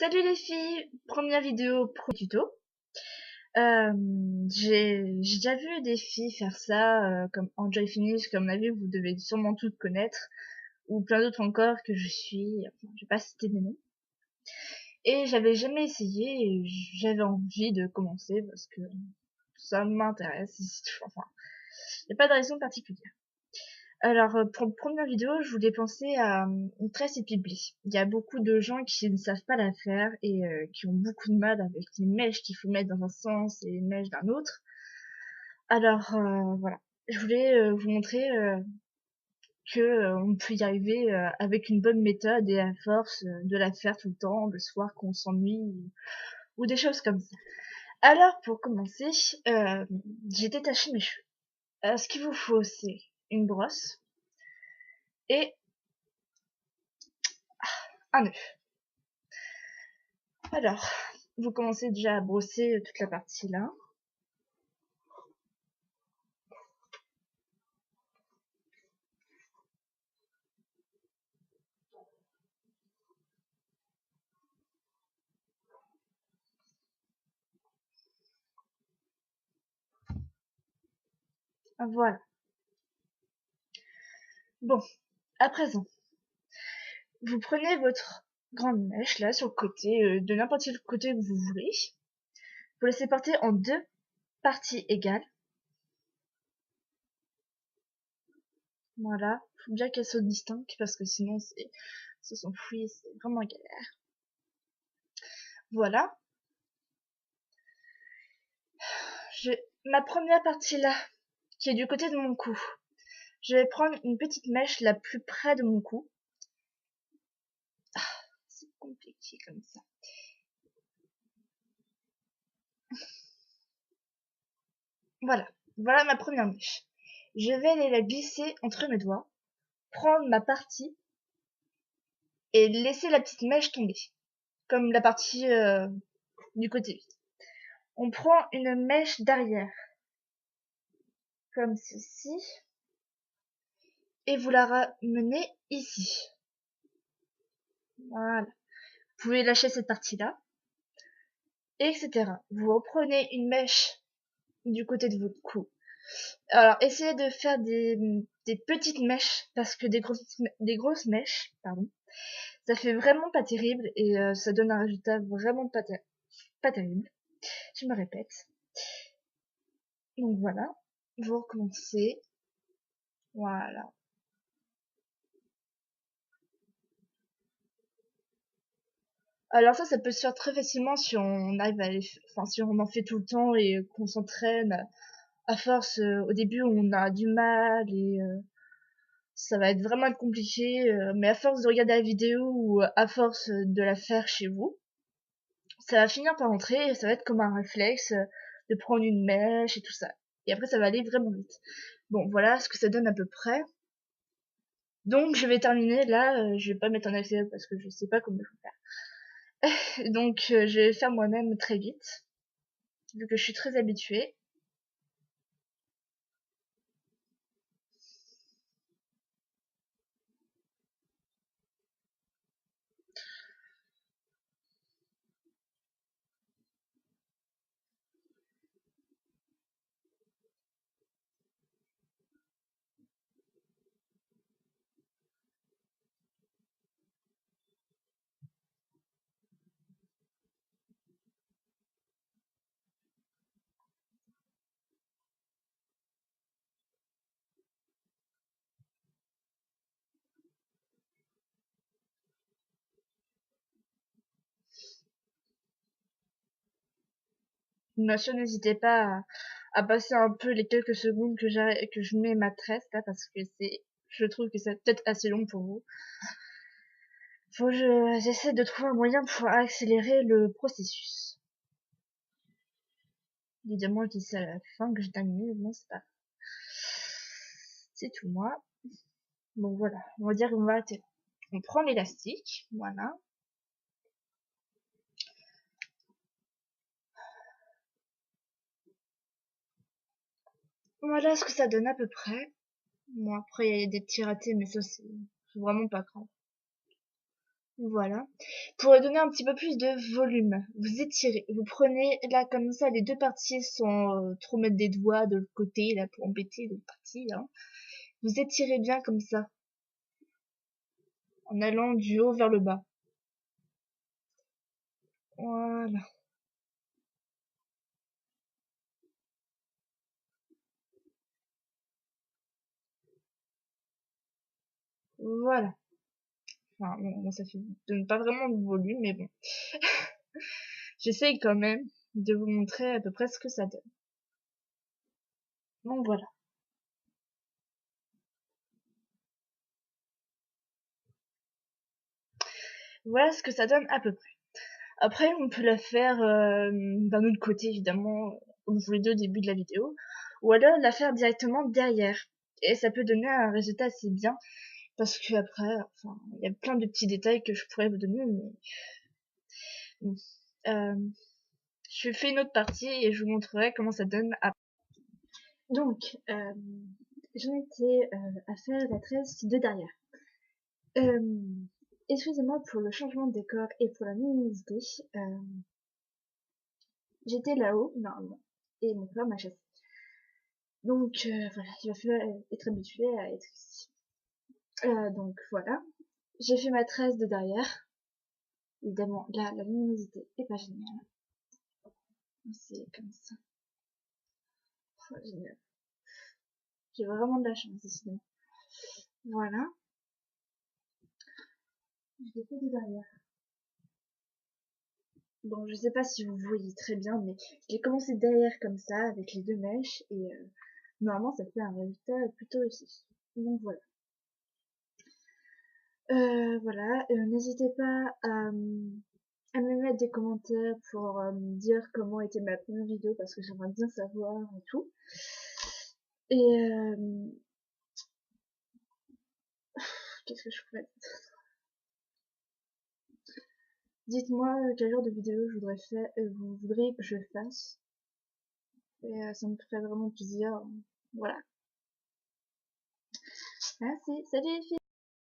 Salut les filles, première vidéo pro tuto. J'ai déjà vu des filles faire ça, comme Enjoy Finish, comme on a vu, vous devez sûrement toutes connaître, ou plein d'autres encore que enfin, je vais pas citer des noms. Et j'avais jamais essayé, et j'avais envie de commencer parce que ça m'intéresse. Enfin, y a pas de raison particulière. Alors, pour la première vidéo, je voulais penser à une tresse épiblie. Il y a beaucoup de gens qui ne savent pas la faire et qui ont beaucoup de mal avec les mèches qu'il faut mettre dans un sens et les mèches d'un autre. Alors, voilà. Je voulais vous montrer que on peut y arriver avec une bonne méthode et à force de la faire tout le temps, le soir qu'on s'ennuie ou des choses comme ça. Alors, pour commencer, j'ai détaché mes cheveux. Ce qu'il vous faut, c'est une brosse et un œuf. Alors, vous commencez déjà à brosser toute la partie là. Voilà. Bon, à présent, vous prenez votre grande mèche là sur le côté, de n'importe quel côté que vous voulez. Vous laissez porter en deux parties égales. Voilà. Faut bien qu'elles soient distinctes parce que sinon ça s'enfuit, c'est vraiment galère. Voilà. Ma première partie là, qui est du côté de mon cou. Je vais prendre une petite mèche la plus près de mon cou. C'est compliqué comme ça. Voilà. Voilà ma première mèche. Je vais aller la glisser entre mes doigts, prendre ma partie et laisser la petite mèche tomber, comme la partie du côté vide. On prend une mèche derrière, comme ceci, et vous la ramenez ici. Voilà. Vous pouvez lâcher cette partie-là, etc. Vous reprenez une mèche du côté de votre cou. Alors, essayez de faire des petites mèches, parce que des grosses mèches, pardon, ça fait vraiment pas terrible et ça donne un résultat vraiment pas terrible. Je me répète. Donc voilà, vous recommencez. Voilà. Alors ça peut se faire très facilement si on arrive enfin si on en fait tout le temps et qu'on s'entraîne. À force, au début on a du mal et ça va être vraiment compliqué. Mais à force de regarder la vidéo ou à force de la faire chez vous, ça va finir par rentrer et ça va être comme un réflexe de prendre une mèche et tout ça. Et après ça va aller vraiment vite. Bon voilà ce que ça donne à peu près. Donc je vais terminer là, je vais pas mettre en accéléré parce que je sais pas comment je vais faire. Donc je vais faire moi-même très vite, vu que je suis très habituée. Bien sûr, n'hésitez pas à passer un peu les quelques secondes que je mets ma tresse là, parce que je trouve que c'est peut-être assez long pour vous. J'essaie de trouver un moyen pour accélérer le processus. Évidemment, je dis ça à la fin que je termine, bon, c'est pas, c'est tout moi. Bon, voilà. On va dire qu'on va arrêter là. On prend l'élastique, voilà. Voilà ce que ça donne à peu près. Bon, après, il y a des petits ratés, mais ça, c'est vraiment pas grave. Voilà. Pour lui donner un petit peu plus de volume, vous étirez. Vous prenez, là, comme ça, les deux parties sont trop mettre des doigts de l'autre côté, là, pour embêter l'autre partie, hein. Vous étirez bien comme ça, en allant du haut vers le bas. Voilà. Voilà. Enfin, bon, ça fait, donne pas vraiment de volume, mais bon. J'essaye quand même de vous montrer à peu près ce que ça donne. Donc voilà. Voilà ce que ça donne à peu près. Après, on peut la faire d'un autre côté, évidemment, comme je vous l'ai dit au début de la vidéo, ou alors la faire directement derrière. Et ça peut donner un résultat assez bien, parce que après, enfin, il y a plein de petits détails que je pourrais vous donner, mais bon. Euh, je fais une autre partie et je vous montrerai comment ça donne après. Donc, j'en étais à faire la tresse de derrière. Euh, Excusez-moi pour le changement de décor et pour la luminosité. J'étais là-haut, normalement, et mon frère m'a chassé. Donc voilà, il va falloir être habitué à être ici. Donc voilà, j'ai fait ma tresse de derrière. Évidemment, là, la luminosité est pas géniale. C'est comme ça. Oh, génial. J'ai vraiment de la chance ici. Voilà, je l'ai fait de derrière. Bon, je sais pas si vous voyez très bien, mais j'ai commencé derrière comme ça, avec les deux mèches, et normalement ça fait un résultat plutôt réussi. Donc voilà. Voilà, n'hésitez pas à me mettre des commentaires pour me dire comment était ma première vidéo parce que j'aimerais bien savoir et tout. Et qu'est-ce que je pourrais dire? Dites-moi quel genre de vidéo je voudrais faire, vous voudriez que je fasse. Et ça me ferait vraiment plaisir. Voilà. Merci, salut les filles!